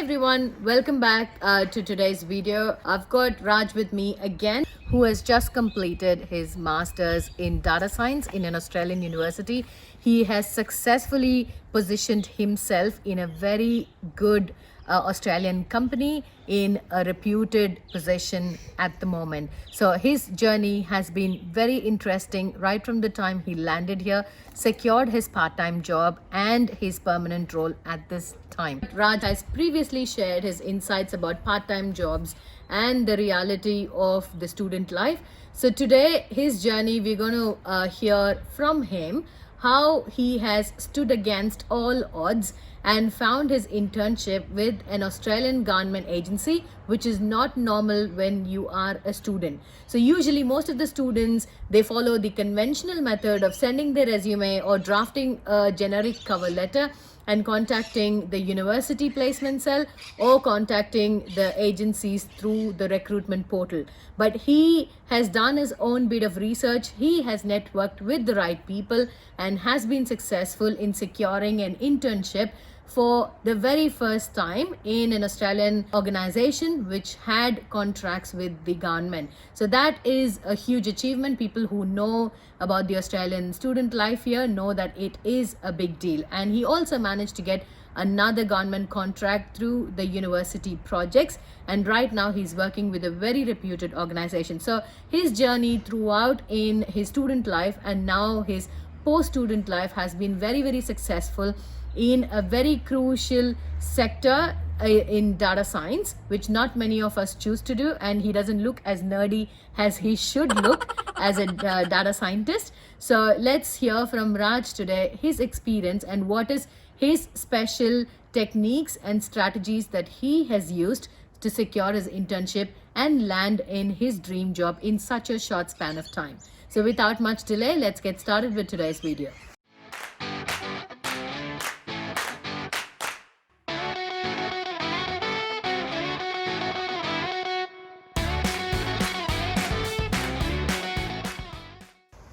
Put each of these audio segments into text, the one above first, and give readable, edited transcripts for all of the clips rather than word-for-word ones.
everyone, welcome back to today's video. I've got Raj with me again, who has just completed his master's in data science in an Australian university. He has successfully positioned himself in a very good Australian company in a reputed position at the moment. So his journey has been very interesting right from the time he landed here, secured his part-time job and his permanent role at this time. Raj has previously shared his insights about part-time jobs and the reality of the student life. So today, his journey, we're going to hear from him how he has stood against all odds and found his internship with an Australian government agency, which is not normal when you are a student. So usually most of the students, they follow the conventional method of sending their resume or drafting a generic cover letter and contacting the university placement cell or contacting the agencies through the recruitment portal. But he has done his own bit of research. He has networked with the right people and has been successful in securing an internship for the very first time in an Australian organization which had contracts with the government. So that is a huge achievement. People who know about the Australian student life here know that it is a big deal. And he also managed to get another government contract through the university projects, and right now he's working with a very reputed organization. So his journey throughout in his student life and now his post-student life has been very successful in a very crucial sector in data science, which not many of us choose to do, and he doesn't look as nerdy as he should look as a data scientist. So let's hear from Raj today, his experience and what is his special techniques and strategies that he has used to secure his internship and land in his dream job in such a short span of time. So without much delay, let's get started with today's video.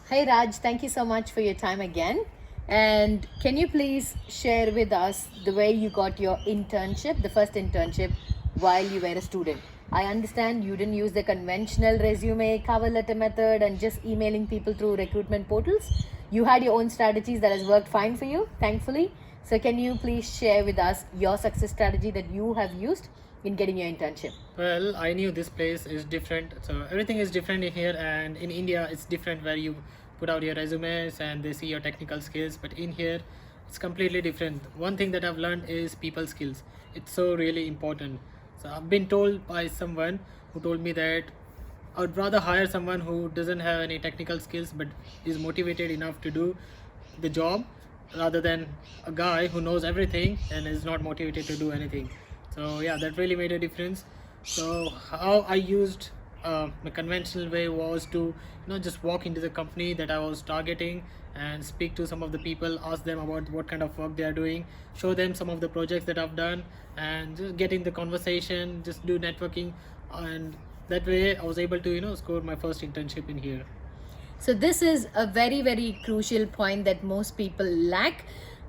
Hey Raj, thank you so much for your time again. And can you please share with us the way you got your internship, the first internship, while you were a student? I understand you didn't use the conventional resume cover letter method and just emailing people through recruitment portals. You had your own strategies that has worked fine for you, thankfully. So can you please share with us your success strategy that you have used in getting your internship? Well, I knew this place is different. So everything is different in here, and in India, it's different where you put out your resumes and they see your technical skills. But in here, it's completely different. One thing that I've learned is people skills. It's so really important. So I've been told by someone who told me that I would rather hire someone who doesn't have any technical skills but is motivated enough to do the job rather than a guy who knows everything and is not motivated to do anything. So yeah, that really made a difference. So how I used the conventional way was to just walk into the company that I was targeting and speak to some of the people, ask them about what kind of work they are doing, show them some of the projects that I've done, and just get in the conversation, just do networking, and that way I was able to score my first internship in here. So this is a very crucial point that most people lack,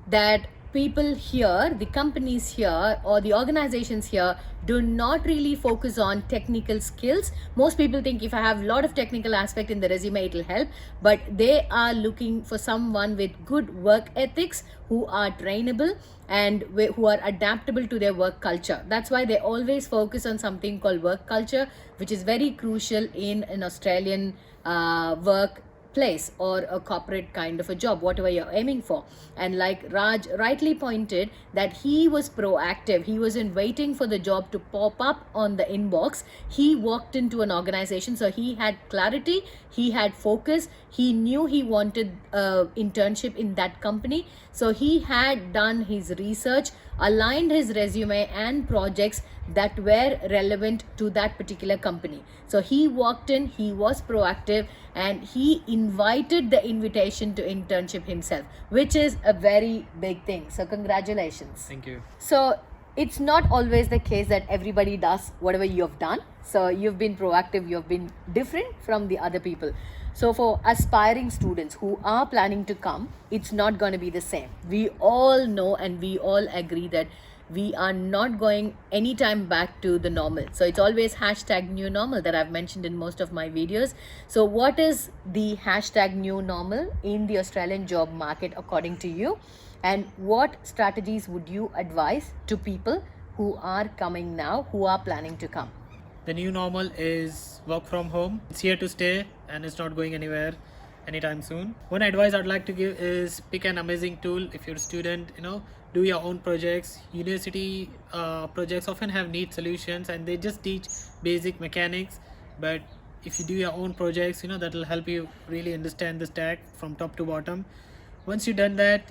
that people here, the companies here or the organizations here do not really focus on technical skills. Most people think if I have a lot of technical aspect in the resume, it will help, but they are looking for someone with good work ethics, who are trainable and who are adaptable to their work culture. That's why they always focus on something called work culture, which is very crucial in an Australian work place or a corporate kind of a job, whatever you're aiming for. And like Raj rightly pointed, that he was proactive. He wasn't waiting for the job to pop up on the inbox. He walked into an organization, so he had clarity, he had focus, he knew he wanted an internship in that company. So he had done his research, aligned his resume and projects that were relevant to that particular company. So he walked in, he was proactive, and he invited the invitation to internship himself, which is a very big thing. So congratulations. Thank you. So it's not always the case that everybody does whatever you've done. So you've been proactive, you've been different from the other people. So for aspiring students who are planning to come, it's not going to be the same. We all know and we all agree that we are not going anytime back to the normal. So it's always hashtag new normal that I've mentioned in most of my videos. So what is the hashtag new normal in the Australian job market according to you? And what strategies would you advise to people who are coming now, who are planning to come? The new normal is work from home. It's here to stay and it's not going anywhere anytime soon. One advice I'd like to give is pick an amazing tool. If you're a student, do your own projects. University projects often have neat solutions and they just teach basic mechanics, but if you do your own projects, that'll help you really understand the stack from top to bottom. Once you've done that,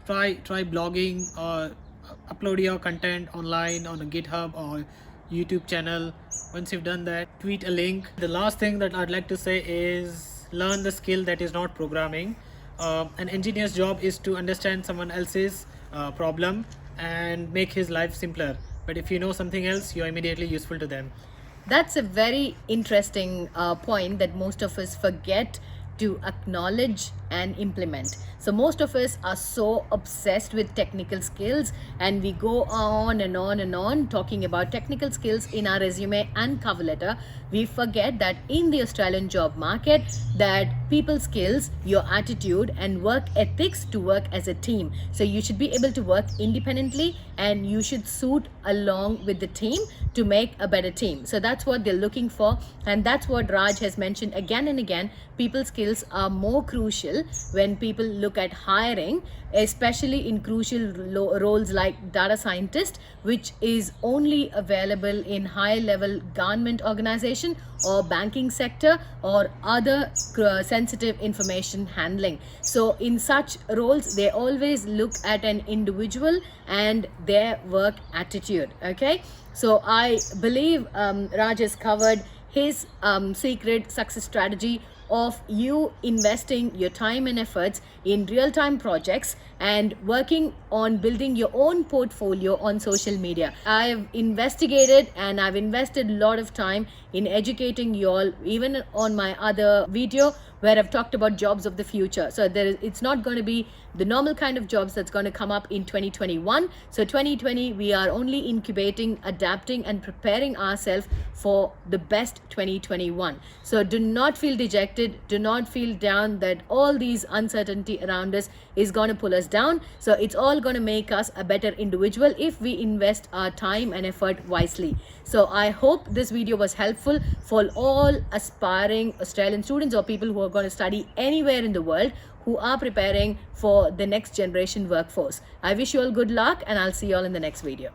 try blogging or upload your content online on a GitHub or YouTube channel. Once you've done that, tweet a link. The last thing that I'd like to say is learn the skill that is not programming. An engineer's job is to understand someone else's problem and make his life simpler, but if you know something else, you're immediately useful to them. That's a very interesting point that most of us forget to acknowledge and implement. So most of us are so obsessed with technical skills, and we go on and on and on talking about technical skills in our resume and cover letter. We forget that in the Australian job market, that people skills, your attitude and work ethics to work as a team. So you should be able to work independently and you should suit along with the team to make a better team. So that's what they're looking for, and that's what Raj has mentioned again and again. People skills are more crucial when people look at hiring, especially in crucial roles like data scientist, which is only available in high level government organization or banking sector or other sensitive information handling. So in such roles, they always look at an individual and their work attitude. Okay, so I believe Raj has covered his secret success strategy of you investing your time and efforts in real-time projects and working on building your own portfolio on social media. I've investigated and I've invested a lot of time in educating you all, even on my other video where I've talked about jobs of the future. So it's not going to be the normal kind of jobs that's going to come up in 2021. So 2020, we are only incubating, adapting and preparing ourselves for the best 2021. So do not feel dejected, do not feel down that all these uncertainty around us is going to pull us down. So it's all going to make us a better individual if we invest our time and effort wisely. So I hope this video was helpful for all aspiring Australian students or people who are going to study anywhere in the world who are preparing for the next generation workforce. I wish you all good luck and I'll see you all in the next video.